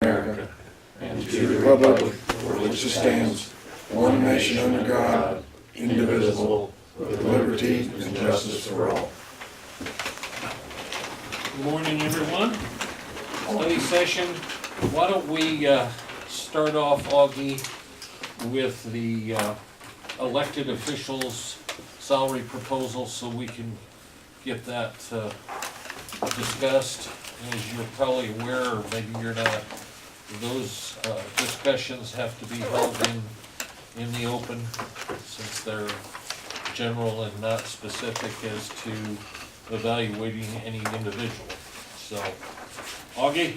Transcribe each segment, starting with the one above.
America, and to the republic for which it stands, one nation under God, indivisible, with liberty and justice for all. Good morning, everyone. Study session. Why don't we start off, Augie, with the elected officials' salary proposal so we can get that discussed. As you're probably aware, or maybe you're not, those discussions have to be held in the open since they're general and not specific as to evaluating any individual. So, Augie?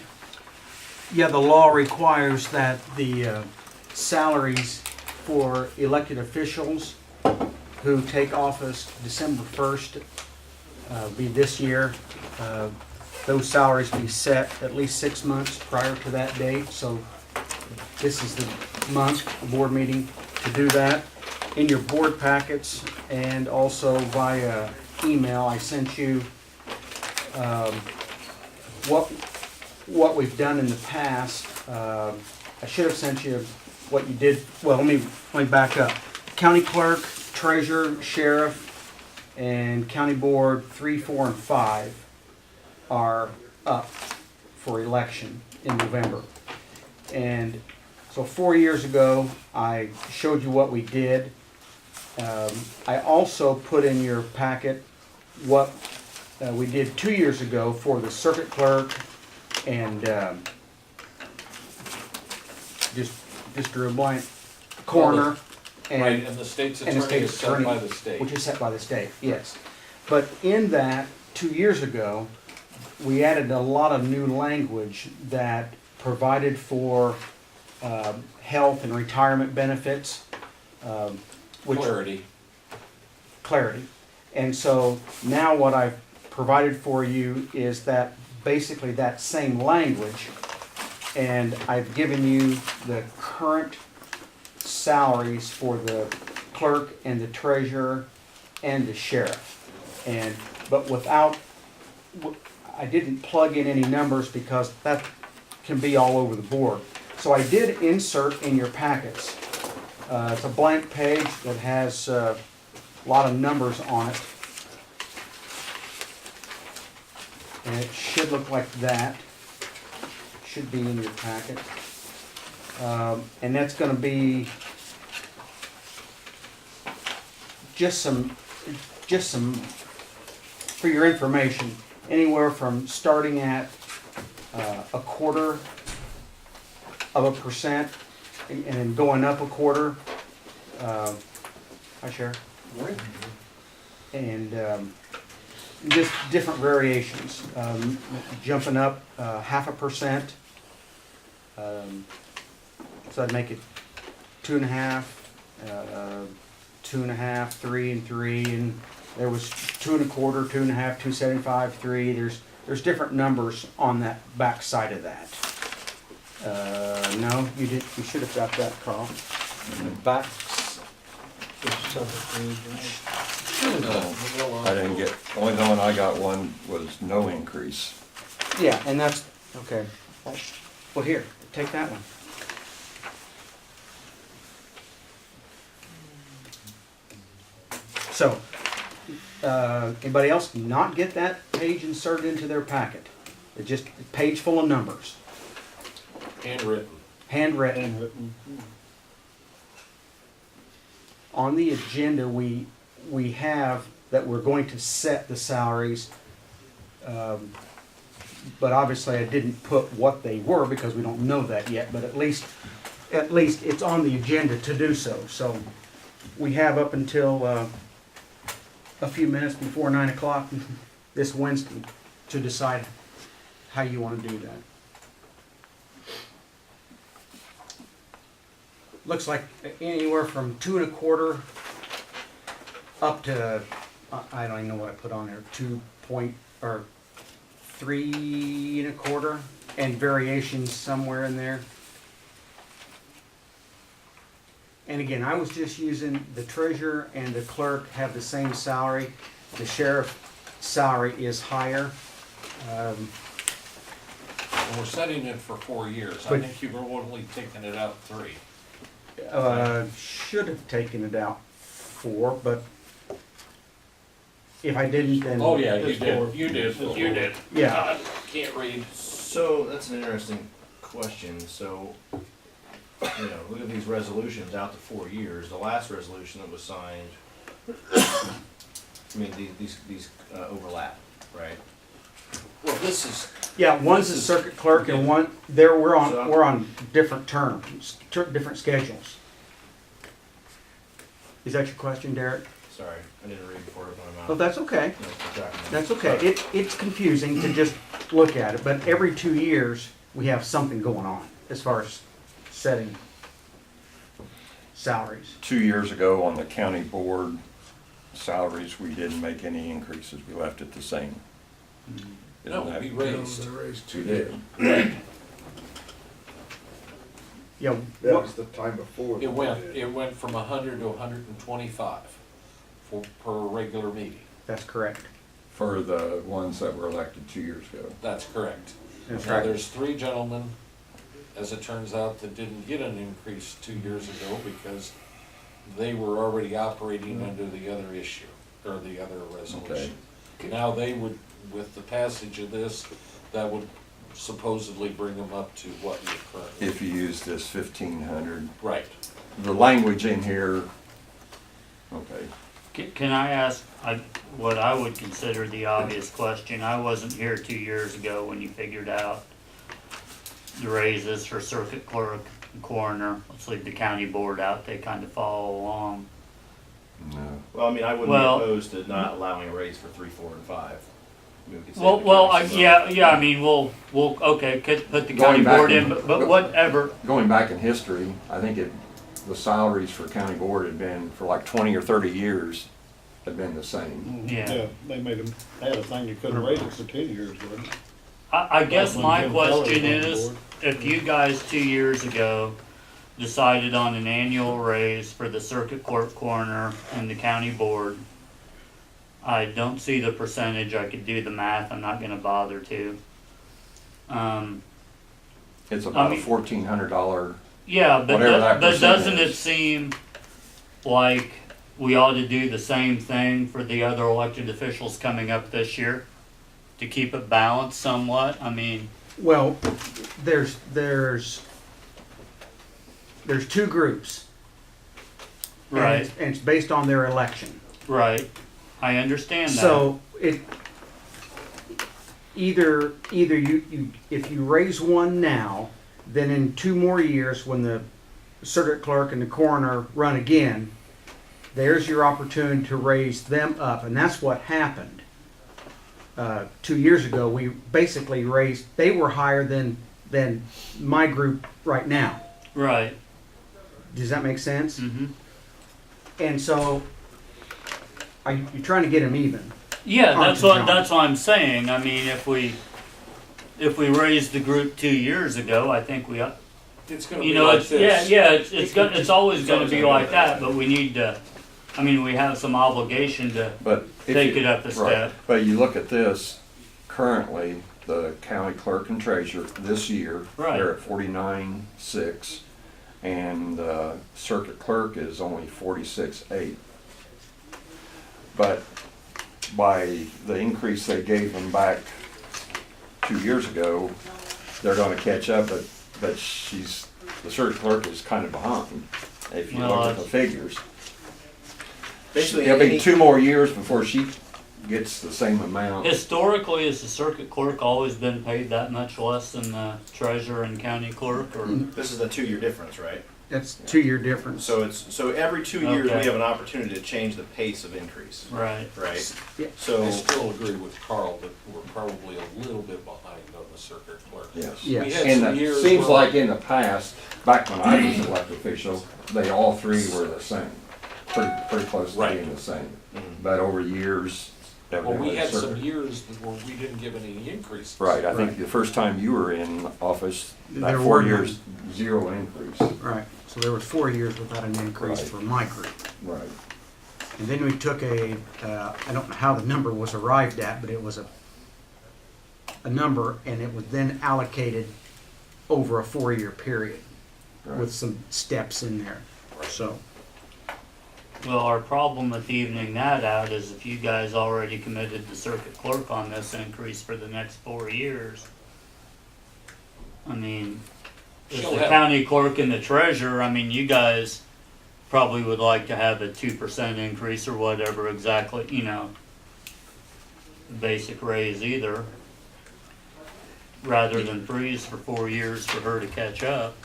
Yeah, the law requires that the salaries for elected officials who take office December 1st, be this year, those salaries be set at least 6 months prior to that date. So this is the month, board meeting, to do that. In your board packets and also via email, I sent you what we've done in the past. I should have sent you what you did. Well, let me back up. County clerk, treasurer, sheriff, and county board 3, 4, and 5 are up for election in November. And so 4 years ago, I showed you what we did. I also put in your packet what we did 2 years ago for the circuit clerk and just drew a blank, coroner, Right, and the state's and the attorney state's is set attorney, by the state. which is set by the state, yes. But in that, 2 years ago, we added a lot of new language that provided for health and retirement benefits. Which clarity. And so now what I've provided for you is that basically that same language, and I've given you the current salaries for the clerk and the treasurer and the sheriff. But I didn't plug in any numbers because that can be all over the board. So I did insert in your packets. It's a blank page that has a lot of numbers on it. And it should look like that. Should be in your packet. And that's going to be just some for your information, anywhere from starting at 0.25% and then going up 1/4. Hi, Sheriff. And just different variations, jumping up 0.5%. So I'd make it 2.5, 2.5, 3, and 3, and there was 2 1/4, 2.5, 2.75, 3. There's different numbers on that back side of that. No, you did. You should have got that, Carl. Back. I didn't get, only one I got one was no increase. Yeah, and that's okay. Well, here, take that one. So, anybody else not get that page inserted into their packet? It's just a page full of numbers. Handwritten. On the agenda, we have that we're going to set the salaries, but obviously I didn't put what they were because we don't know that yet. But at least it's on the agenda to do so. So we have up until a few minutes before 9 o'clock this Wednesday to decide how you want to do that. Looks like anywhere from 2 1/4 up to I don't even know what I put on there, 3 1/4, and variations somewhere in there. And again, I was just using the treasurer and the clerk have the same salary. The sheriff salary is higher. And we're setting it for 4 years. I But- think you were only taking it out 3. Should have taken it out 4, but if I didn't, then. Oh, yeah, you It's did, 4. you did, It's you 4. did. Yeah. God, can't read. So that's an interesting question. So, you know, look at these resolutions out to 4 years. The last resolution that was signed, I mean, these overlap, right? Well, this is, Yeah, one's the circuit clerk and one, there, we're So- we're on different terms, different schedules. Is that your question, Derek? Sorry, I didn't read before it went Oh, out. that's okay. That's okay. It's confusing to just look at it, but every 2 years, we have something going on as far as setting salaries. 2 years ago on the county board salaries, we didn't make any increases. We left it the same. no, Isn't that- we raised. They raised We 2. did. Yeah, That what, was the time before. It went from 100 to 125 per regular meeting. that's correct. For the ones that were elected 2 years ago. That's correct. That's Now, right. there's 3 gentlemen, as it turns out, that didn't get an increase 2 years ago because they were already operating under the other issue, or the other resolution. Now they would, with the passage of this, that would supposedly bring them up to what you currently. If you use this 1,500, Right. the language in here, okay. Can I ask what I would consider the obvious question? I wasn't here 2 years ago when you figured out the raises for circuit clerk and coroner. Let's leave the county board out, they kind of follow along. No. Well, I mean, I wouldn't Well- be opposed to not allowing a raise for 3, 4, and 5. I mean, we could say Well, the well, council- yeah, I mean, we'll, okay, could put the county Going back board in, and- but whatever. Going back in history, I think the salaries for county board had been, for like 20 or 30 years, had been the same. Yeah. They made them, had a thing you couldn't raise it for 10 years, didn't it? I guess When my Jim Kelly question was on the is, board. if you guys 2 years ago decided on an annual raise for the circuit court coroner and the county board, I don't see the percentage, I could do the math, I'm not gonna bother to. It's about mean- a $1,400. Yeah, but, Whatever that but doesn't percent it is. seem like we ought to do the same thing for the other elected officials coming up this year? To keep it balanced somewhat, I mean, Well, there's 2 groups. and right, it's- And it's based on their election. right, I understand that. So either you if you raise one now, then in 2 more years, when the circuit clerk and the coroner run again, there's your opportunity to raise them up, and that's what happened. 2 years ago, we basically raised. They were higher than my group right now. Right, Does that make sense? mm-hmm. And so, you're trying to get them even. Yeah, Aren't you, John? that's what I'm saying. I mean, if we raised the group 2 years ago, I think we, It's gonna you be know, like it's this. it's always gonna be like that. that. But we need to. I mean, we have some obligation to But if take you- it up a right. step. But you look at this, currently, the county clerk and treasurer this year, Right. they're at 49.6, and circuit clerk is only 46.8. But by the increase they gave them back 2 years ago, they're gonna catch up, but the circuit clerk is kind of behind, if you Well, look at the figures. Basically, It'll be any- 2 more years before she gets the same amount. Historically, has the circuit clerk always been paid that much less than the treasurer and county clerk, or? This is a 2-year difference, right? That's 2-year difference. So every 2 years, Okay. we have an opportunity to change the pace of increase, Right. right? Yeah. So, I still agree with Carl that we're probably a little bit behind on the circuit clerk. Yes. Yes. We had In some the, years seems where- like in the past, back when I was elected official, they all 3 were the same, pretty close to Right. being the same. Mhm. But over years, Well, evidently. we had some circuit- years where we didn't give any increases. Right, I think Right. the first time you were in office, that There 4 were years, 0 increase. Right, so there was 4 years without an increase Right. for my group. Right. And then we took I don't know how the number was arrived at, but it was a number, and it was then allocated over a 4-year period Right. with some steps in there. So, Well, our problem with evening that out is if you guys already committed the circuit clerk on this increase for the next 4 years, I mean, if She'll the have- county clerk and the treasurer, I mean, you guys probably would like to have a 2% increase or whatever exactly, you know, basic raise either, rather than freeze for 4 years for her to catch up.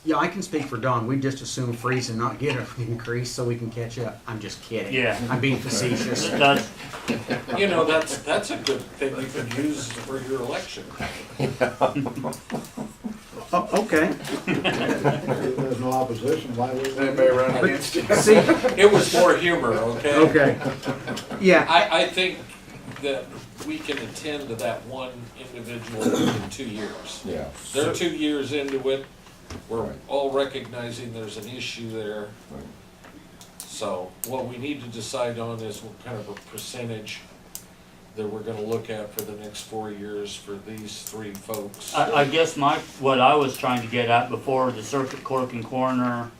yeah, I can speak for Don. We just assume freeze and not get an increase so we can catch up. I'm just kidding. Yeah. I'm being facetious. That's, You know, that's a good thing you can use for your election. Oh, okay. If there's no opposition, why would Anybody run against you? See, It was more humor, okay? okay. Yeah, I think that we can attend to that one individual in 2 years. Yeah. They're 2 years into it, we're Right. all recognizing there's an issue there. Right. So what we need to decide on is what kind of a percentage that we're gonna look at for the next 4 years for these 3 folks. I guess what I was trying to get at before, the circuit clerk and coroner,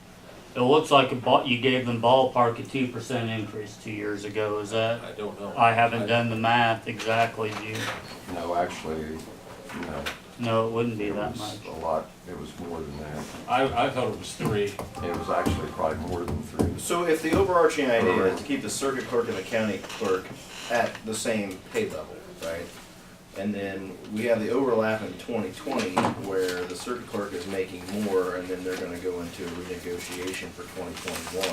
it looks like you gave them ballpark a 2% increase 2 years ago, is that? I don't know. I haven't done the math exactly, do you? No, actually, no. No, it wouldn't be It that was much. a lot, it was more than that. I thought it was 3. It was actually probably more than 3. So if the overarching idea is to keep the circuit clerk and the county clerk at the same pay level, right? And then we have the overlap in 2020 where the circuit clerk is making more and then they're gonna go into a renegotiation for 2021.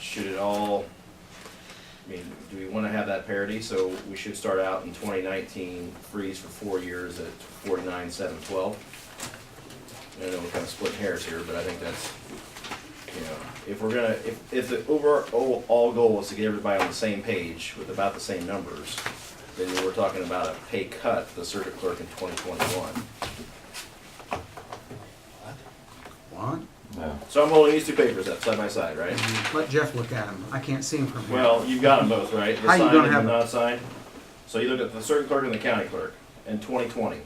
Should it all, I mean, do we wanna have that parity? So we should start out in 2019, freeze for 4 years at 49,712. I know we're kinda splitting hairs here, but I think that's, you know, if we're gonna, if the overall goal is to get everybody on the same page with about the same numbers, then we're talking about a pay cut for the circuit clerk in 2021. what? No. So I'm holding these 2 papers up side by side, right? Let Jeff look at them. I can't see them from here. Well, you've got them both, right? The How you signed gonna and have the them? not signed. So you look at the circuit clerk and the county clerk in 2020.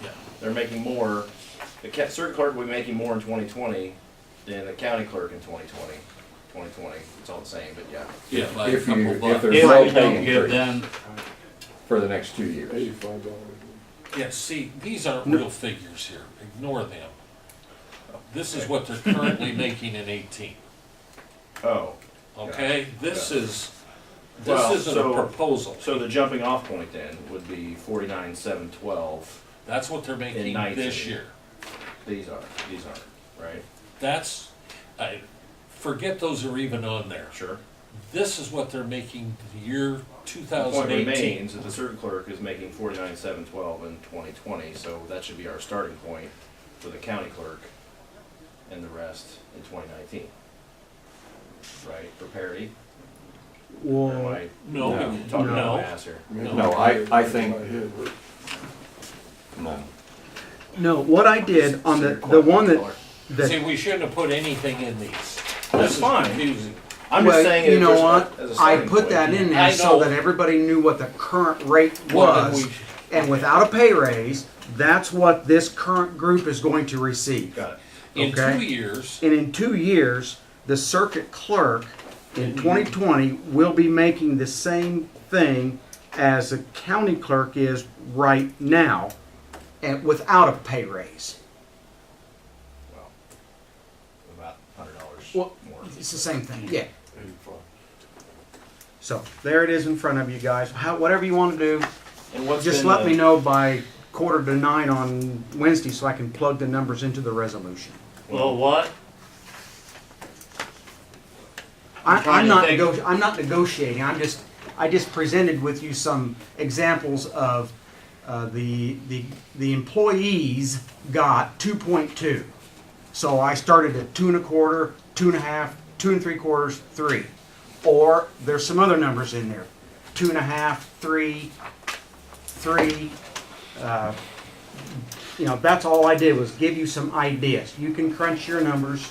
Yeah. They're making more, the circuit clerk will be making more in 2020 than the county clerk in 2020. 2020, it's all the same, but yeah. Yeah, like a If you- couple if bucks. there's If no we pay don't give increase them, for the next 2 years. $85. Yeah, see, these aren't real figures here, ignore them. This is what they're currently making in 18, Oh, okay? This isn't Well, a so- proposal. so the jumping off point then would be 49,712. That's what they're making 19. this year. These aren't, right? That's, forget those are even on there. Sure. This is what they're making the year The point 2018. remains that the circuit clerk is making 49,712 in 2020, so that should be our starting point for the county clerk and the rest in 2019. Right, for parity? Or am Well, I No, talking no. out of my ass here? No, I think, no. no, what I did on the one that See, we shouldn't have put anything in these. That's This is fine. confusing. I'm well, just saying. you if know there's what? as a I starting put point. that in I there so know. that everybody knew what the current rate Well, then was. we- And without a pay raise, that's what this current group is going to receive. Got it. In Okay. 2 years, And in 2 years, the circuit clerk in 2020 will be making the same thing as the county clerk is right now, and without a pay raise. Well, about $100 Well, more. It's the same thing, yeah. So there it is in front of you guys. Whatever you want to do, And what's just been let the- me know by 8:45 on Wednesday so I can plug the numbers into the resolution. well, what? I'm not negotiating. I just presented with you some examples of the employees got 2.2. So I started at 2 1/4, 2 1/2, 2 3/4, 3. Or there's some other numbers in there, 2 1/2, 3, 3. That's all I did was give you some ideas. You can crunch your numbers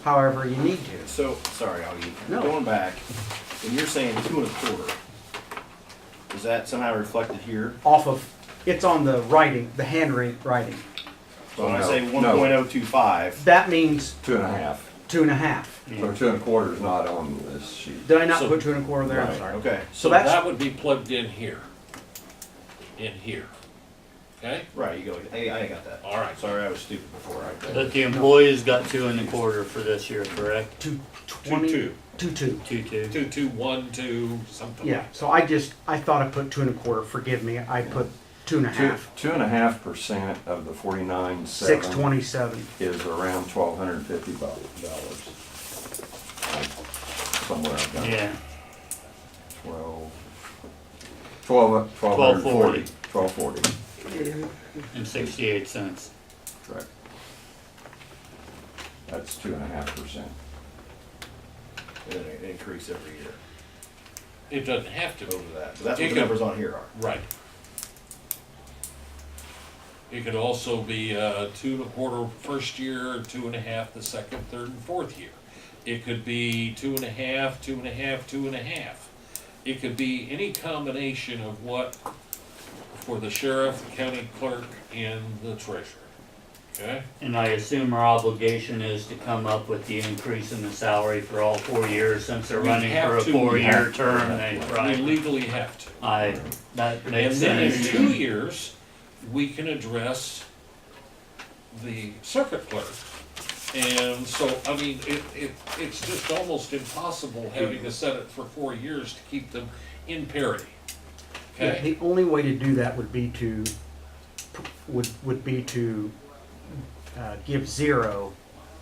however you need to. So, sorry, Augie. No. Going back, when you're saying 2 1/4, Is that somehow reflected here? off of, it's on the writing, the handwriting. So when I say No, one no. point oh two five, That means 2.5. 2.5. So 2.25 is not on this sheet. Did I not So- put 2.25 there? I'm Right. sorry. okay, So that's- that would be plugged in here. In here. Okay? right, you go, hey, I got that. All right. Sorry, I was stupid before. But the employees got 2.25 for this year, correct? 2.20. 2.2. 2.2. 2.2. 2.212, something Yeah, like that. so I thought I put 2.25, forgive me, I put 2.5. 2.5% of the 49.7 627. is around $1,250. Somewhere I've got Yeah, 1240. 1240, and 68 cents. correct. That's 2.5%. And then it increase every year It doesn't have to be. over that. But that's You what the could- numbers on here are. Right. It could also be 2.25 first year, 2.5 the second, third, and fourth year. It could be 2.5, 2.5, 2.5. It could be any combination of what for the sheriff, the county clerk, and the treasurer. Okay? And I assume our obligation is to come up with the increase in the salary for all 4 years, since they're We running have for a to. 4-year have to. term, they, We right? legally have to. That And makes then in sense. 2 years, we can address the circuit clerk. And so, I mean, it's just almost impossible having to set it for 4 years to keep them in parity. Okay? The only way to do that would be to, give 0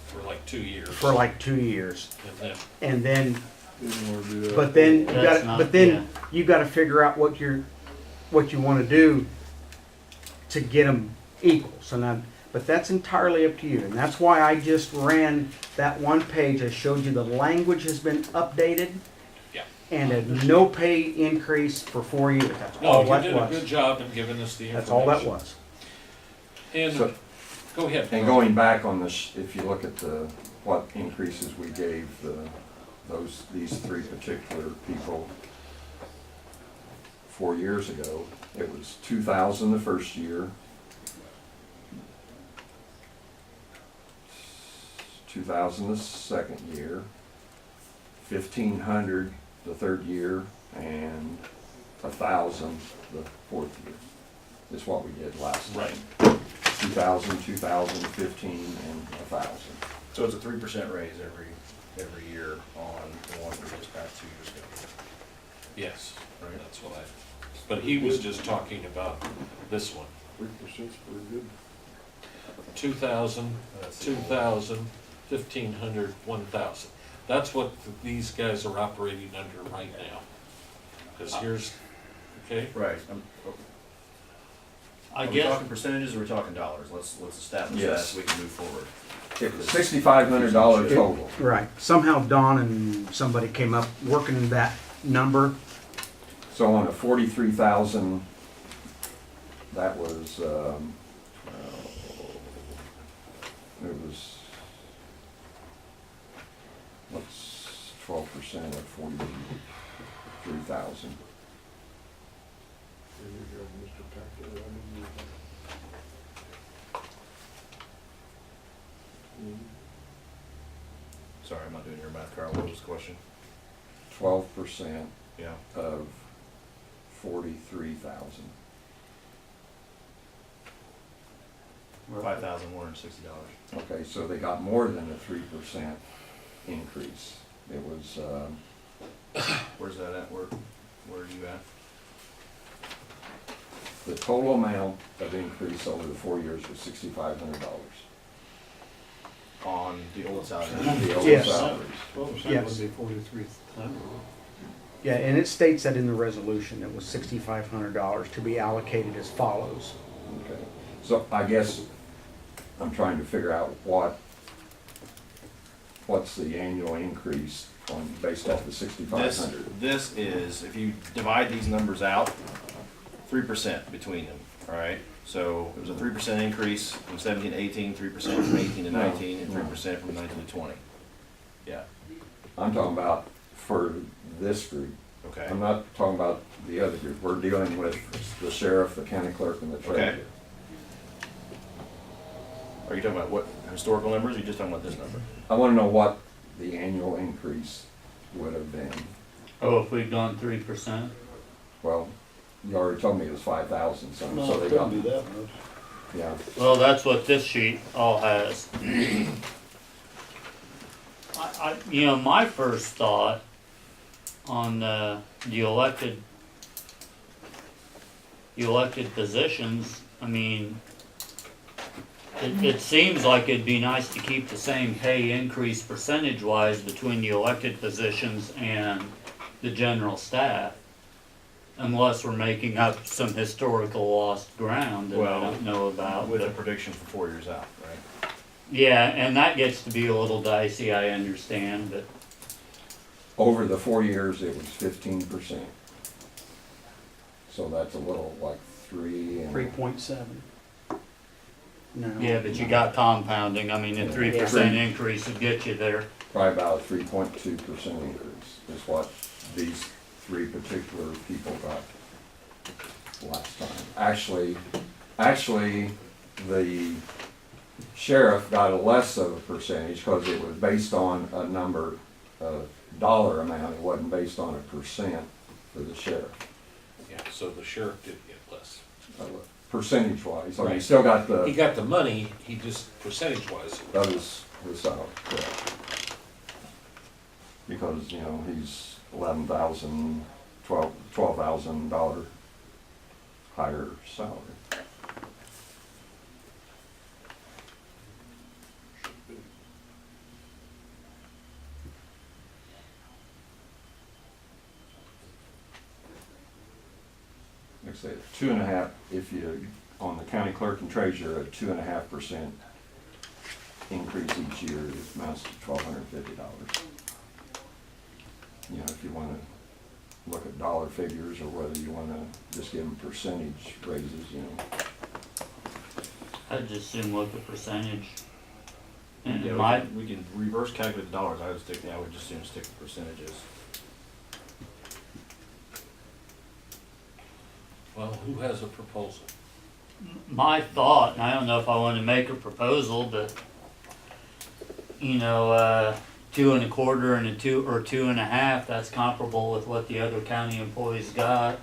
For like 2 years. for like 2 years. And then, And then, Didn't wanna do that. but then, you That's got, not- but then you gotta figure out what you wanna do to get them equal. So now, but that's entirely up to you. And that's why I just ran that one page. I showed you the language has been updated. Yeah. And a no pay increase for 4 years. That's no, all you that did a good was. job in giving us the information. That's all that was. And, So- go ahead. And going back on this, if you look at what increases we gave these three particular people 4 years ago, it was 2,000 the first year, 2,000 the second year, 1,500 the third year, and 1,000 the fourth year. Is what we did last time. Right. 2,000, 2,015, and 1,000. So it's a 3% raise every year on the one we just passed 2 years ago. Yes, Right. that's what but he was just talking about this one. 3%'s pretty good. 2,000, That's 2,000, 1,500, 1,000. That's what these guys are operating under right now. Because here's, okay, Right. I Are we guess, talking percentages or are we talking dollars? Let's establish that Yes. so we can move forward. It was $6,500 total. Right. Somehow Don and somebody came up working that number. So on a 43,000, that was, it was, what's 12% of 43,000? There you go, Mr. Tackler, I mean, Sorry, I'm not doing your math, Carl. What was the question? 12% Yeah. of 43,000. $5,160. Okay, so they got more than a 3% increase. It was, Where's that at? Where are you at? the total amount of increase over the 4 years was $6,500. On the old salary. The old Yes. salaries. 12% Yes. would be 43,000. Yeah, and it states that in the resolution, it was $6,500 to be allocated as follows. Okay, so I guess I'm trying to figure out what's the annual increase based off the This, 6,500? this is, if you divide these numbers out, 3% between them, all right? So it was a 3% increase from 17 to 18, 3% from 18 to 19, and 3% from 19 to 20. Yeah, I'm talking about for this group, Okay. I'm not talking about the other group. We're dealing with the sheriff, the county clerk, and the treasurer. Are you talking about what historical numbers, or are you just talking about this number? I wanna know what the annual increase would have been. Oh, if we'd gone 3%? Well, you already told me it was 5,000 something, No, so it they got, couldn't be that much. yeah. Well, that's what this sheet all has. You know, my first thought on the elected positions, I mean, it seems like it'd be nice to keep the same pay increase percentage-wise between the elected positions and the general staff. Unless we're making up some historical lost ground that I Well, don't know about. With a but- prediction for 4 years out, right? Yeah, and that gets to be a little dicey, I understand, but Over the 4 years, it was 15%. So that's a little like 3.7. No. yeah, but you got compounding, I mean, a 3% increase would get you there. Probably about a 3.2% increase is what these three particular people got last time. Actually, the sheriff got a less of a percentage because it was based on a number, a dollar amount. It wasn't based on a percent for the sheriff. Yeah, so the sheriff did get less. Percentage wise, I mean, he Right. still got He the, got the money, he just percentage wise. that was his salary, correct. Because, you know, he's $12,000 higher salary. Like I say, 2.5, if you, on the county clerk and treasurer, a 2.5% increase each year amounts to $1,250. You know, if you wanna look at dollar figures or whether you wanna just give them percentage raises, you know. I'd just soon look at percentage. And Yeah, we can reverse calculate the dollars. I would just soon stick with percentages. Well, who has a proposal? my thought, and I don't know if I want to make a proposal, but you know, 2 1/4 and a 2 or 2 1/2, that's comparable with what the other county employees got.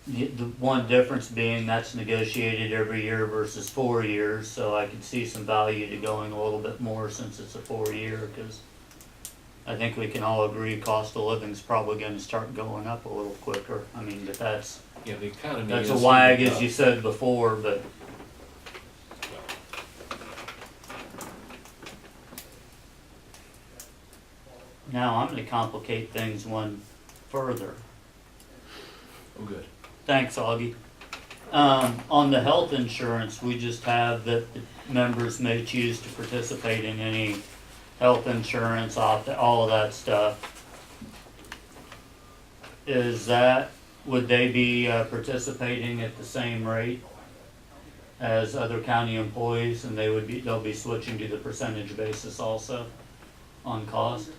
The one difference being that's negotiated every year versus 4 years, so I could see some value to going a little bit more since it's a 4-year, because I think we can all agree cost of living's probably gonna start going up a little quicker. I mean, but that's Yeah, the economy. a is wag, heating as up. you said before, but now I'm gonna complicate things one further. Oh, good. Thanks, Augie. On the health insurance, we just have that the members may choose to participate in any health insurance, all of that stuff. Would they be participating at the same rate as other county employees, and they'll be switching to the percentage basis also on cost?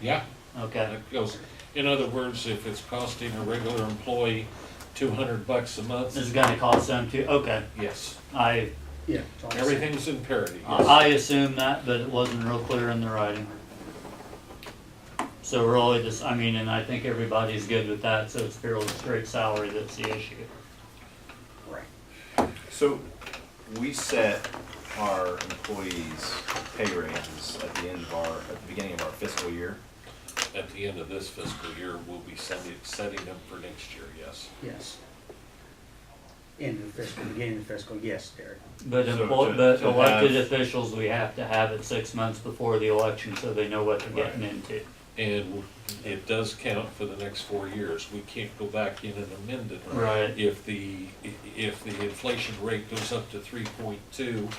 Yeah, Okay, that goes, in other words, if it's costing a regular employee $200 a month, this is gonna cost them too, okay, yes, Yeah. it's all the same. everything's in parity. yes. I assumed that, but it wasn't real clear in the writing. So really just, I mean, and I think everybody's good with that, so it's purely straight salary that's the issue. Right. So we set our employees' pay raises at the beginning of our fiscal year. At the end of this fiscal year, we'll be setting them for next year, yes. Yes. End of fiscal, beginning of fiscal, yes, Derek. But So but to elected have- officials, we have to have it 6 months before the election so they know what they're getting into. And it does count for the next 4 years. We can't go back in and amend it. Right. If the inflation rate goes up to 3.2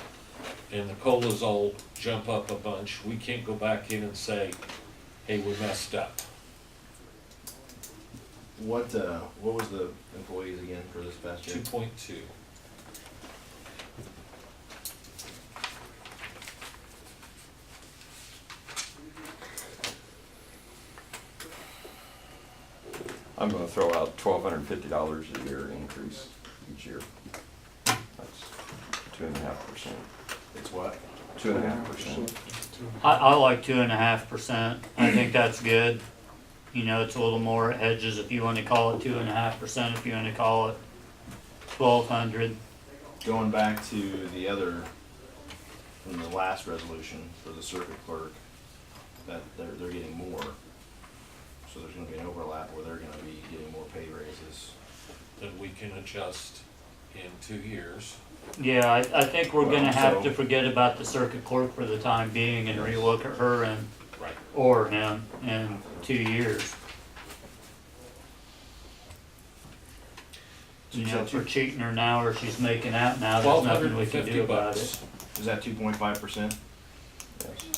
and the COLAs all jump up a bunch, we can't go back in and say, hey, we messed up. What was the employees again for this past year? 2.2. I'm gonna throw out $1,250 a year increase each year. That's 2.5%. It's what? 2.5%. I like 2.5%. I think that's good. You know, it's a little more hedges if you wanna call it 2.5%, if you wanna call it 1,200. Going back to the other, from the last resolution for the circuit clerk, that they're getting more. So there's gonna be an overlap where they're gonna be getting more pay raises. Then we can adjust in 2 years. Yeah, I think we're gonna Well, have so- to forget about the circuit clerk for the time being and relook at her and, Right. or him in 2 years. You know, for cheating her now or she's making out now, there's nothing we can do about it. $1,250. Is that 2.5%?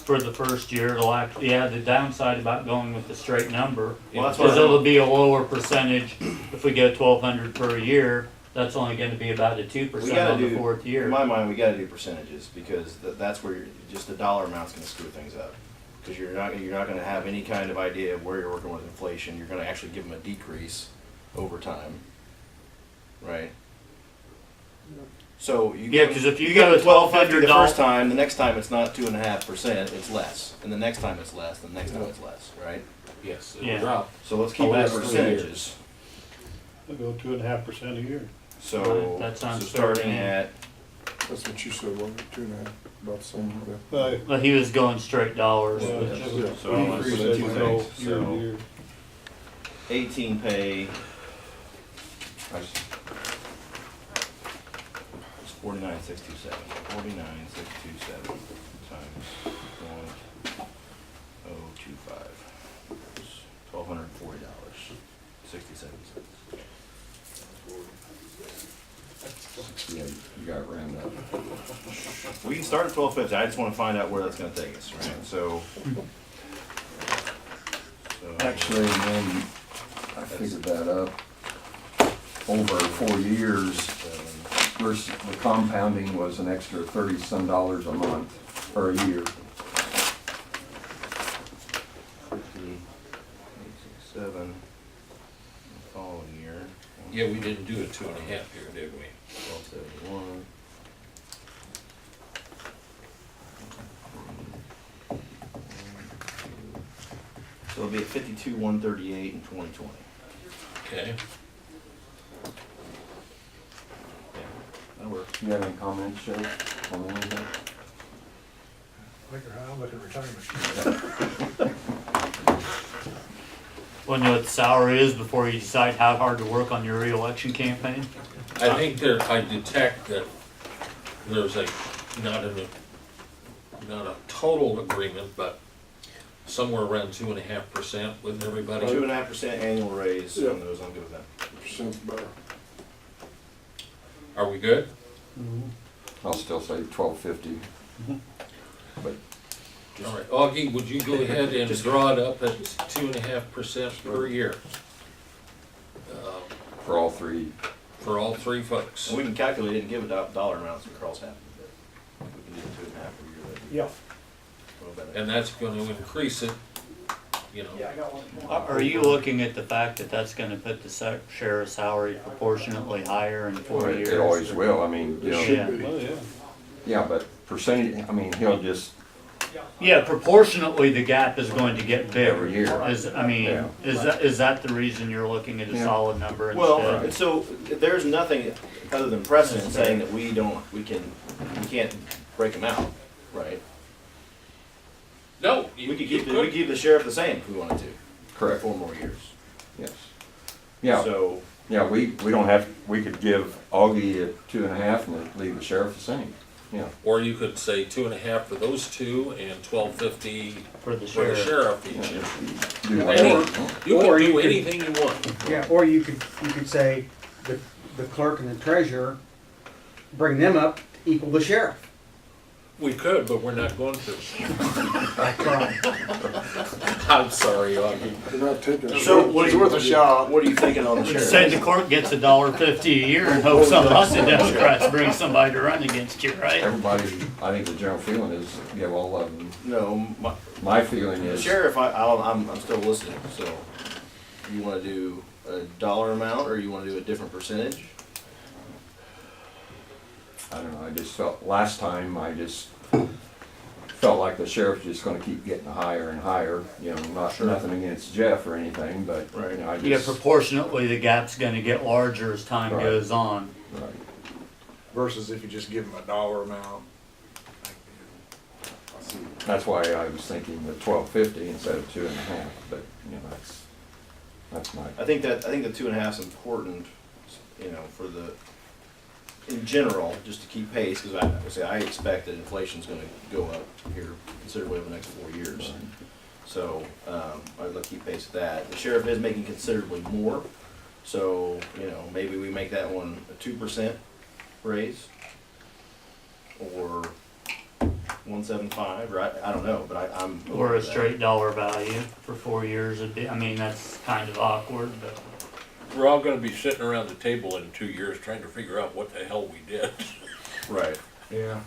For the first year, it'll act, yeah, the downside about going with the straight number Well, that's is what it'll be a lower percentage. If we go 1,200 per year, that's only gonna be about a 2% gotta on the do- fourth In year. my mind, we gotta do percentages, because that's where just the dollar amount's gonna screw things up. Because you're not gonna have any kind of idea of where you're working with inflation, you're gonna actually give them a decrease over time. Right? So you Yeah, give 'cause if you give go them to $1,250 the $1,200 first time, the next time it's not 2.5%, it's less, and the next time it's less, the next time it's less, right? Yes, Yeah. it'll drop. So let's keep it at last 3 percentages. I'll go 2.5% a year. So, Right, that sounds so starting fair to me. at, That's what you said, wasn't it? 2.5, about the same. yeah. But Well, he was going straight dollars, yeah, which, it's Yeah. So I wanna increase put as two you go things. year to So- year. 18 pay, I just- it's 49,627. 49,627 times 0.025. It's $1,240. 67 cents. Yeah, you got it rounded up. We can start at 1250. I just want to find out where that's going to take us, right? So Actually, then I figured that up. Over 4 years, versus the compounding was an extra $30-some a month, or a year. 50, 867, the following year. Yeah, we didn't do a 2.5 here, did we? 1271. So it'll be at 52,138 in 2020. Okay. Yeah, that'll work. You have any comments, Joe, on anything? I'm looking at retirement. wanna know what the salary is before you decide how hard to work on your reelection campaign? I think there, I detect that there's not a total agreement, but somewhere around 2.5% with everybody. 2.5% annual raise Yeah. on those, I'm good with that. Percent's better. Are we good? I'll still say 1250. But All right, Augie, would you go ahead and Just- draw it up at 2.5% per year? for all three, For all three folks. And we can calculate it and give it dollar amounts for Carl's happy. We can do the 2.5 per year. that'd be Yeah. a little better. And that's gonna increase it, you know. Yeah, I got one. Are you looking at the fact that that's gonna put the sheriff's salary proportionately higher in 4 years? it always will, I mean, you know, Yeah. Oh, yeah. yeah, but percentage, I mean, he'll just, Yeah, proportionately, the gap is going to get bigger. Every year. Yeah. Is that the reason you're looking at a Yeah. solid number Well, instead? and so there's nothing other than precedent saying that we can't break them out, right? No, We you could you we could keep the sheriff the same if we wanted to. For correct, 4 more years. yes. Yeah, So, yeah, we don't have, we could give Augie a 2.5 and leave the sheriff the same, yeah. Or you could say 2.5 for those two and 12.50 For the for the sheriff? sheriff Yeah, each year. just do Any- that. You Or can you do could- anything you want. Yeah, or you could say the clerk and the treasurer, bring them up to equal the sheriff. We could, but we're not going to. I tried. I'm sorry, Augie. You're not taking it. So what It's do you- worth a shot. what are you thinking on the Say sheriff? the clerk gets $1.50 a year and hope some of us, the Democrats, bring somebody to run against you, right? Everybody, I think the general feeling is give all of them. No, My feeling the is, sheriff, I'm still listening, so you wanna do a dollar amount, or you wanna do a different percentage? I don't know, I just felt, last time, I just felt like the sheriff's just gonna keep getting higher and higher, you know, nothing against Jeff or anything, but, you know, I Yeah, just. proportionately, the gap's gonna get larger as time Right. goes on. Right. Versus if you just give them a dollar amount. That's why I was thinking the 1250 instead of 2.5, but, you know, that's my, I think the 2.5 is important, you know, for the, in general, just to keep pace, because I expect that inflation's gonna go up here considerably over the next 4 years. So, I'd like to keep pace with that. The sheriff is making considerably more, so, you know, maybe we make that one a 2% raise, or 175, or I don't know, but I'm. Or a straight dollar value for 4 years, I mean, that's kind of awkward, but. We're all gonna be sitting around the table in 2 years trying to figure out what the hell we did. Right. Yeah.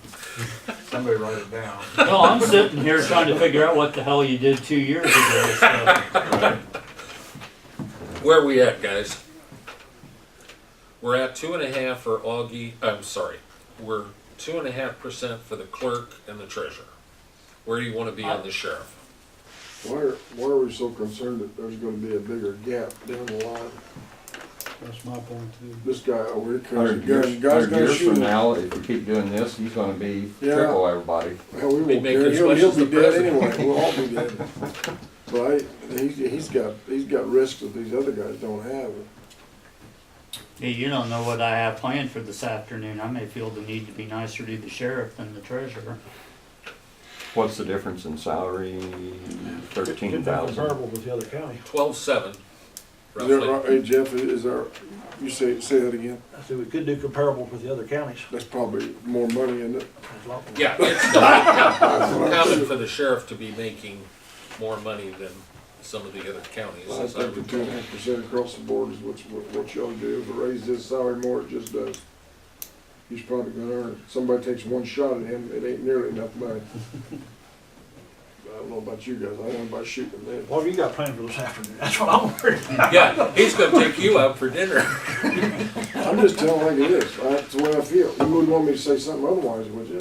Somebody write it down. No, I'm sitting here trying to figure out what the hell you did 2 years ago, so. Where are we at, guys? We're at 2.5 for Augie, I'm sorry, we're 2.5% for the clerk and the treasurer. Where do you wanna be on the sheriff? Why are we so concerned that there's gonna be a bigger gap down the line? That's my point too. This guy over here, 100 guy's years, gonna 100 years shoot from him. now, if we keep doing this, he's gonna be Yeah. triple everybody. Hell, we Be won't making care. as He'll much as be the dead president. anyway. We'll all be dead. But he's got risks that these other guys don't have. Yeah, you don't know what I have planned for this afternoon. I may feel the need to be nicer to the sheriff than the treasurer. What's the difference in salary? Could be 13,000. comparable with the other county. 12.7, Is there, roughly. hey Jeff, is there, you say that again? I said we could do comparable with the other counties. That's probably more money, isn't it? There's a lot more. Yeah, it's not common for the sheriff to be making more money than some of the other counties. I as I think the recall. 2.5% across the board is what y'all do. If it raises his salary more, it just does. He's probably gonna earn, somebody takes one shot at him, it ain't nearly enough money. I don't know about you guys, I don't know about shooting them. What have you got planned for this afternoon? That's what I'm worried about. Yeah, he's gonna take you out for dinner. I'm just telling like it is, that's the way I feel. You wouldn't want me to say something otherwise, would you?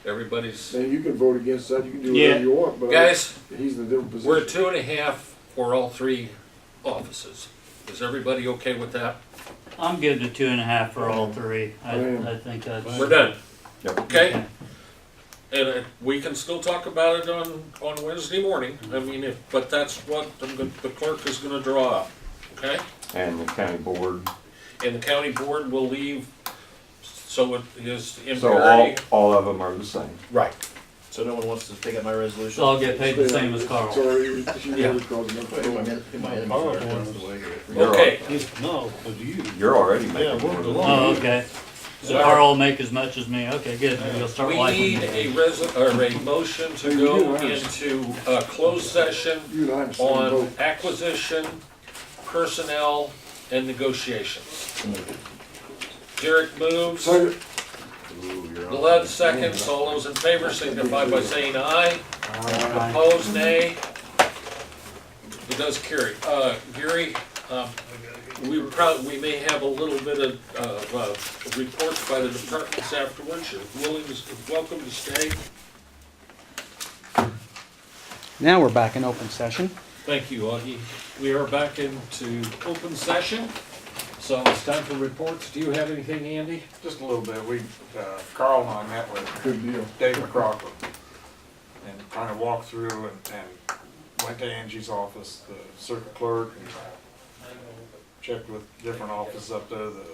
Everybody's, And you can vote against that, you can do Yeah. whatever you want, but guys, he's in a different position. we're at 2.5 for all 3 offices. Is everybody okay with that? I'm good to 2.5 for all 3. I think that's. We're done, Yep. okay? And we can still talk about it on Wednesday morning. I mean, but that's what the clerk is gonna draw up, okay? And the county board. And the county board will leave, so it is in So parity. all of them are the same. Right. So no one wants to take up my resolution? So I'll get paid the same as Carl. Sorry, she Yeah. never calls him Wait, my up. enemy Carl started, wants- that's the way here. You're Okay, No, but you. You're already Yeah, making we're more. along. Oh, okay. So Carl will make as much as me. Okay, good. You'll start we liking need me. a motion to go into a closed session You and I have the same on vote. acquisition, personnel, and negotiations. Derek moves, Second. Ooh, you're on. Led seconds, all those in favor signify by saying aye. Aye. Opposed, nay. It does carry. Gary, we may have a little bit of reports by the departments afterwards. You're welcome to stay. Now we're back in open session. Thank you, Augie. We are back into open session, so it's time for reports. Do you have anything, Andy? Just a little bit. Carl and I met with Good deal. Dave McCrocker and kind of walked through and went to Angie's office, the circuit clerk, and checked with different offices up there, the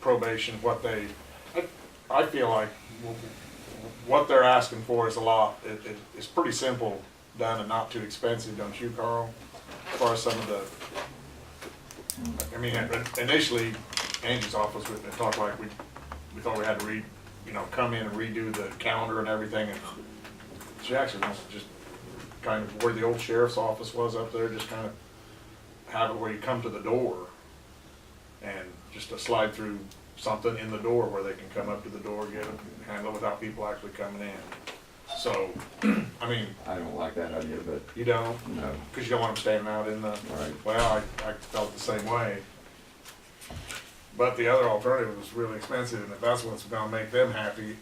probation, I feel like what they're asking for is a lot. It's pretty simple done and not too expensive, don't you, Carl? As far as some of the, I mean, initially, Angie's office, we talked like we thought we had to come in and redo the calendar and everything, and she actually wants to just kind of where the old sheriff's office was up there, just kind of have it where you come to the door and just to slide through something in the door where they can come up to the door, get it, and handle it without people actually coming in. So, I mean, I don't like that idea, but you don't, no, because you don't want them standing out in the, right. well, I felt the same way. But the other alternative was really expensive, and if that's what's gonna make them happy,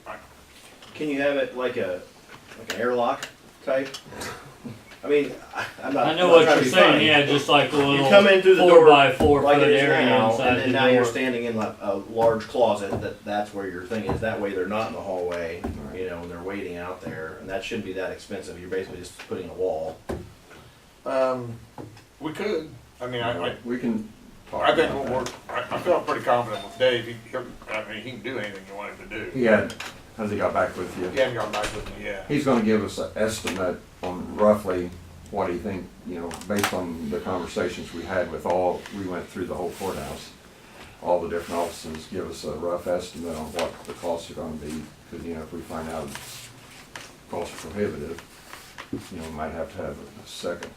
Can you have it like an airlock type? I mean, I'm not. I know I'm what not trying you're to be saying, funny. yeah, just like a little come in through the 4 door by 4 like foot it is area now, inside and then the now you're door. standing in like a large closet, that's where your thing is, that way they're not in the hallway, you know, and they're waiting out there, and that shouldn't be that expensive, you're basically just putting a wall. we could, I mean, I We can talk think about we'll that. work, I felt pretty confident with Dave, I mean, he can do anything you want him to do. He has he got back with you? He hasn't gone back with me yet. He's gonna give us an estimate on roughly what he think, you know, based on the conversations we had with we went through the whole courthouse. All the different offices, give us a rough estimate on what the costs are gonna be, because, you know, if we find out cost prohibitive, you know, we might have to have a second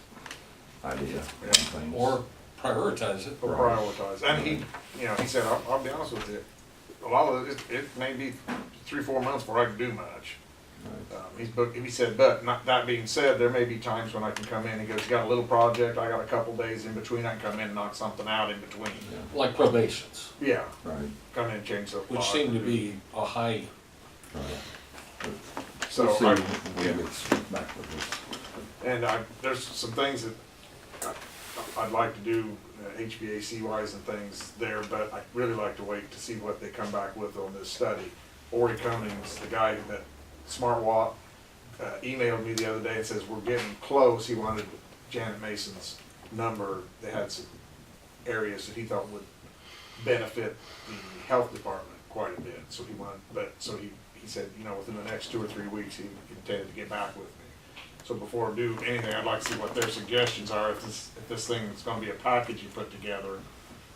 idea on things. Or prioritize it. Or prioritize, and he, you know, he said, I'll be honest with you, a lot of it may be 3-4 months before I can do much. Right. He said, but not, that being said, there may be times when I can come in, he goes, you got a little project, I got a couple days in between, I can come in and knock something out in between. Like probations, Yeah, Right, come in and change the. which seem to be a high, right. So, We'll see I- when he gets back with us. and there's some things that I'd like to do HVAC wise and things there, but I'd really like to wait to see what they come back with on this study. Ori Cummings, the guy that Smart Watt, emailed me the other day and says, we're getting close. He wanted Janet Mason's number. They had some areas that he thought would benefit the health department quite a bit. So he said, you know, within the next 2 or 3 weeks, he intended to get back with me. So before I do anything, I'd like to see what their suggestions are. If this thing is gonna be a package you put together,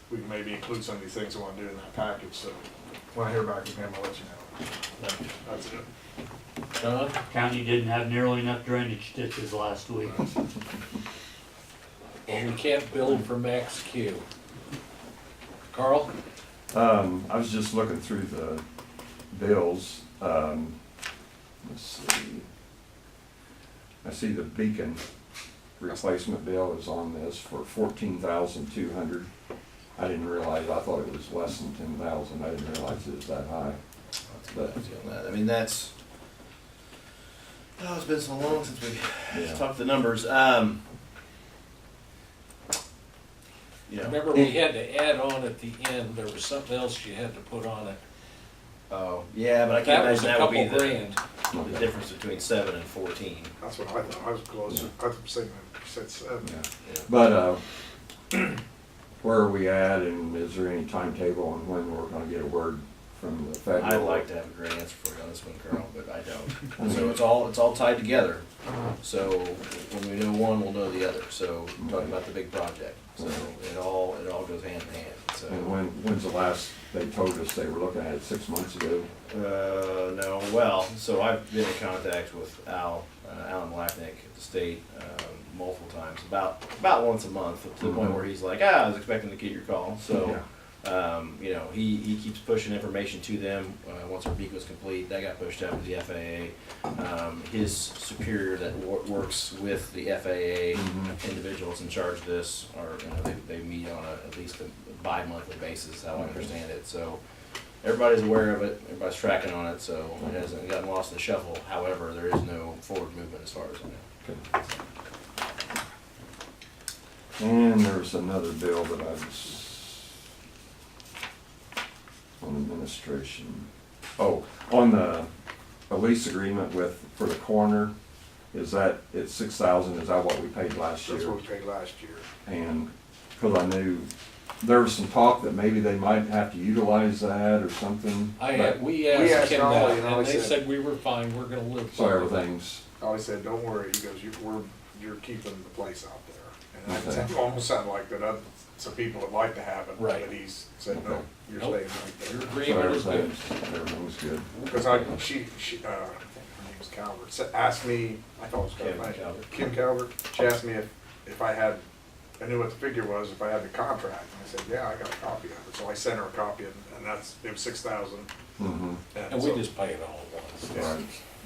we can maybe include some of these things we wanna do in that package. So when I hear back from him, I'll let you know. That's it. John? County didn't have nearly enough drainage ditches last week. Well, we can't build for max Q. Carl? I was just looking through the bills, let's see. I see the beacon replacement bill is on this for $14,200. I didn't realize, I thought it was less than 10,000, I didn't realize it was that high. But, I mean, it's been so long since we yeah. talked the numbers, you know. Remember, we had to add on at the end, there was something else you had to put on it. Oh, yeah, but I can't That was imagine a that would be couple grand. the difference between 7 and 14. That's what I thought. I was close. I was saying, you said 7. Yeah. But, where are we at, and is there any timetable on when we're gonna get a word from the federal? I'd like to have a great answer for you on this one, Carl, but I don't. So it's all tied together. So when we know one, we'll know the other. So we're talking about the big project. So it all goes hand in hand. So And when's the last, they told us they were looking at it 6 months ago? no, well, so I've been in contact with Alan Blacknick at the state multiple times, about once a month, to the point where he's like, I was expecting to get your call. So. You know, he keeps pushing information to them. Once our beak was complete, that got pushed out to the FAA. His superior that works with the FAA individuals in charge of this are, you know, they meet on at least a bi-monthly basis, how I understand it. So everybody's aware of it, everybody's tracking on it, so it hasn't gotten lost in the shuffle. However, there is no forward movement as far as I know. Okay. And there's another bill that I was on administration. Oh, on the lease agreement for the coroner, is that, it's 6,000, is that what we paid last year? That's what we paid last year. And, cause I knew, there was some talk that maybe they might have to utilize that or something. We asked asked him Ollie, that, and and Ollie they said- said we were fine, we're gonna live. So everything's, Ollie said, don't worry. He goes, you're keeping the place out there. And Okay. that almost sounded like that some people would like to have it, Right. but he's said, no, Okay. you're Nope. staying right Your there. so agreement is good. everything's good. Because I think her name was Calvert, asked me, I thought it was Kim Calvert. Calvert. Kim Calvert, she asked me if I knew what the figure was, if I had the contract, and I said, yeah, I got a copy of it, so I sent her a copy, and it was 6,000. Mm-hmm. And we just pay it all at once. Yeah. Right.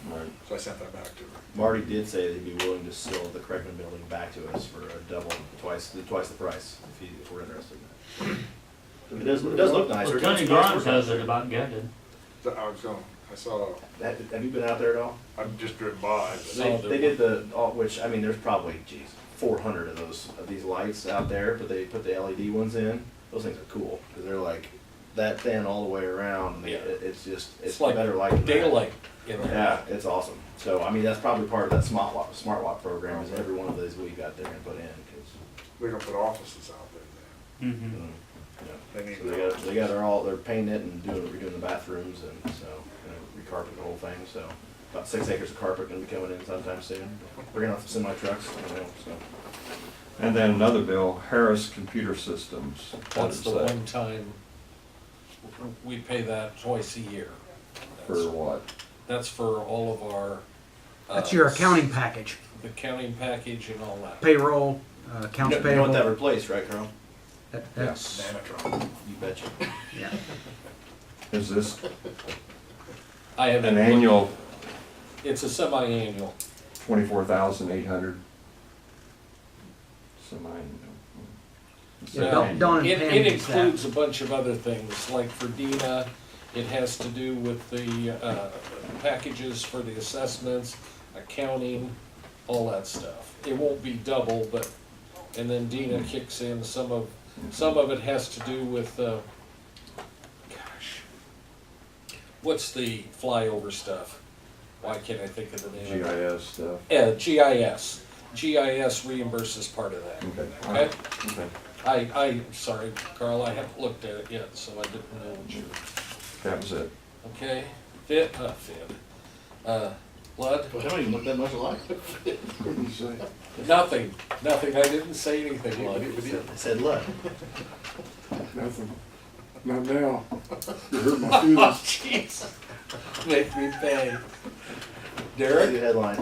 Right. So I sent that back to her. Marty did say that he'd be willing to sell the Craigman building back to us for a double, twice the price, if we're interested in that. It does look nice. Well, They're doing Tony some nice Grimes work out has it there. about gutted. So I saw, Have you been out there at all? I just driven by. So They did which, I mean, there's probably, 400 of these lights out there, but they put the LED ones in. Those things are cool, because they're like that thin all the way around. Yeah. It's like better light than that. daylight in there. Yeah, it's awesome. So, I mean, that's probably part of that smart lock program, is every one of those we got there and put in, because, They're gonna put offices out there then. Mm-hmm. They need so they're painting it and redoing the bathrooms, and so, recarpet the whole thing, so. About 6 acres of carpet gonna be coming in sometime soon. Bringing out some semi trucks, so. And then another bill, Harris Computer Systems. What That's is the that? one time, we pay that twice a year. For what? That's for all of our. That's your accounting package, The accounting package and all that. payroll, accounts You know what that payable. replaced, right, Carl? That's, Nanotron. You betcha. yeah. Is this I haven't. an annual It's a semi-annual. 24,800? Semi-annual. Yeah, Don and It Pam it gets that. includes a bunch of other things, like for Dina, it has to do with the packages for the assessments, accounting, all that stuff. It won't be double, but, and then Dina kicks in, some of it has to do with, what's the flyover stuff? Why can't I think of the name of it? GIS stuff? GIS. GIS reimburses part of that. Okay. Okay? Okay. Sorry, Carl, I haven't looked at it yet, so I didn't know what you, That was it. okay? Fit, blood? Well, they don't even look that much alike. What did you say? Nothing, I didn't say anything, blood. They said lead. Nothing. Not now. You hurt my Oh, feelings. jeez. Make me pay. Good Derek? headline.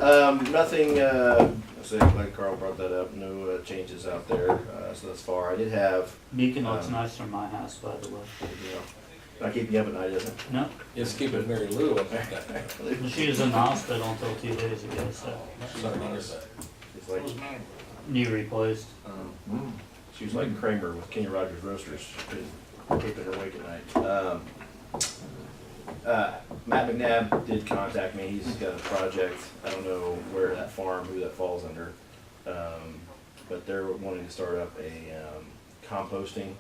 Nothing, like Carl brought that up, no changes out there, so thus far. I did have, Beacon looks nice from my house, by the way. not keeping you up at night, isn't it? No, It's keeping Mary Lou up at that. she was in the hospital until 2 days ago, so Sorry to hear that. It's like, knee replaced. Mm. she was like Kramer with Kenny Rogers Roasters, she couldn't keep her awake at night. Matt McNabb did contact me. He's got a project. I don't know where that farm, who that falls under, but they're wanting to start up a composting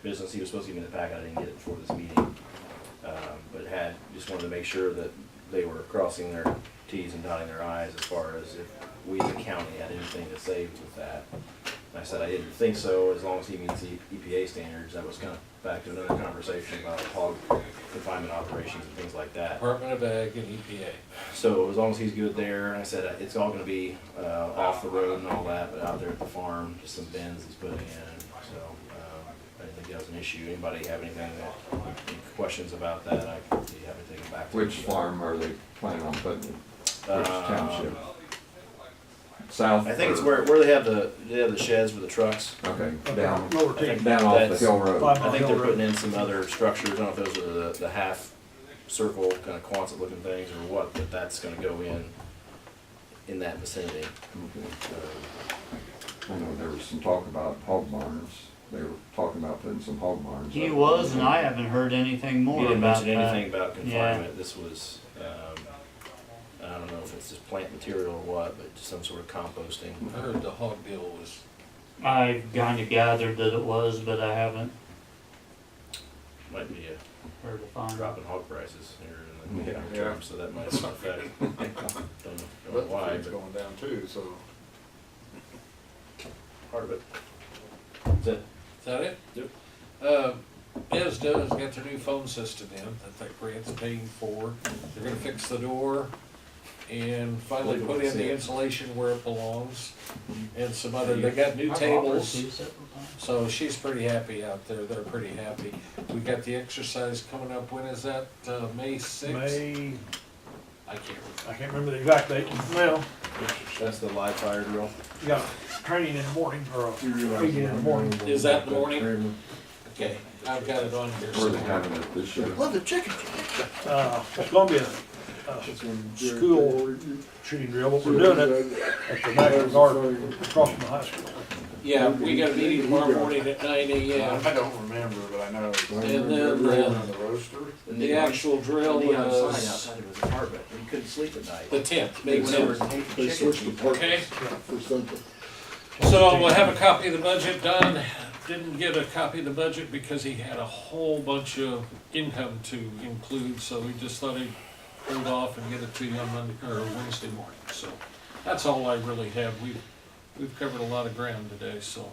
business. He was supposed to give me the packet. I didn't get it before this meeting, but just wanted to make sure that they were crossing their T's and dotting their I's as far as if we as a county had anything to say with that. And I said I didn't think so, as long as he meets the EPA standards. That was kind of back to another conversation about hog confinement operations and things like that. Department of Ag and EPA. So as long as he's good there, and I said it's all gonna be off the road and all that, but out there at the farm, just some bins he's putting in. So I didn't think that was an issue. Anybody have any questions about that? I can be happy to take them back. to Which them. farm are they planning on putting it? Which Um, township? South? I think it's or- where they have the sheds with the trucks. Okay, down, Lower I think down off the that's- hill road. Five- I think they're Hill Road. putting in some other structures. I don't know if those are the half circle kind of Quonset looking things or what, but that's gonna go in that vicinity. I know there was some talk about hog barns. They were talking about putting some hog barns. He up. was, and I haven't heard anything He more didn't about mention that. anything about confinement. This was, I don't know if it's just plant material or what, but just some sort of composting. I heard the hog deal was, I kind of gathered that it was, but I haven't Might be a heard a fine. drop in hog prices here in the Yeah. near term, so that might have an effect. Don't know why, It's but going down too, so. part of it. That's it. is that it? Yep. ESDA has got their new phone system in that grant's paying for. They're gonna fix the door and finally put in the insulation where it belongs. And some other, they got new I've offered tables. to several times. So she's pretty happy out there, they're pretty happy. We got the exercise coming up, when is that, May 6th? May, I can't remember. I can't remember the exact date now. That's the live fire drill. You got training in the morning, or You realize training in the morning. Is that in the morning? Okay, I've got it on here. Where are they having it this year? Love the chicken. It's gonna be That's when Jerry school Taylor- shooting drill, but we're doing it at the National Guard across from the high school. Yeah, we got a meeting tomorrow morning at 9 Yeah, AM. I don't remember, but I know. And then, On the roaster. The actual drill Neon sign was outside of his apartment, he couldn't sleep at night. the 10th, May When they were 10th. taking They switched chickens, Okay, for something. so we'll have a copy of the budget. Don didn't get a copy of the budget because he had a whole bunch of income to include, so we just thought he'd hold off and get it to you on Monday, or Wednesday morning, so. That's all I really have. We've covered a lot of ground today, so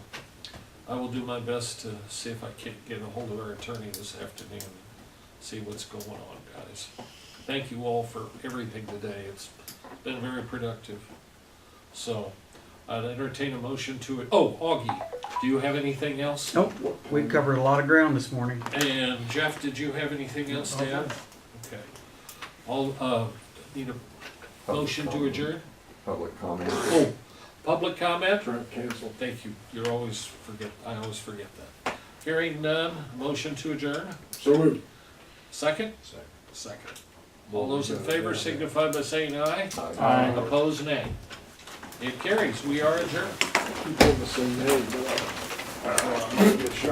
I will do my best to see if I can't get a hold of our attorney this afternoon and see what's going on, guys. Thank you all for everything today. It's been very productive. So I'd entertain a motion to it. Oh, Augie, do you have anything else? Nope, we covered a lot of ground this morning. And Jeff, did you have anything else to add? Okay. All, need a motion to adjourn? Public comment. Oh, public comment? Trying to cancel. Thank you. I always forget that. Hearing none, motion to adjourn? So moved. Second? Second. All those in favor signify by saying aye. Aye. Opposed, nay. It carries. We are adjourned. Keep on the same name, but I'm gonna get shot.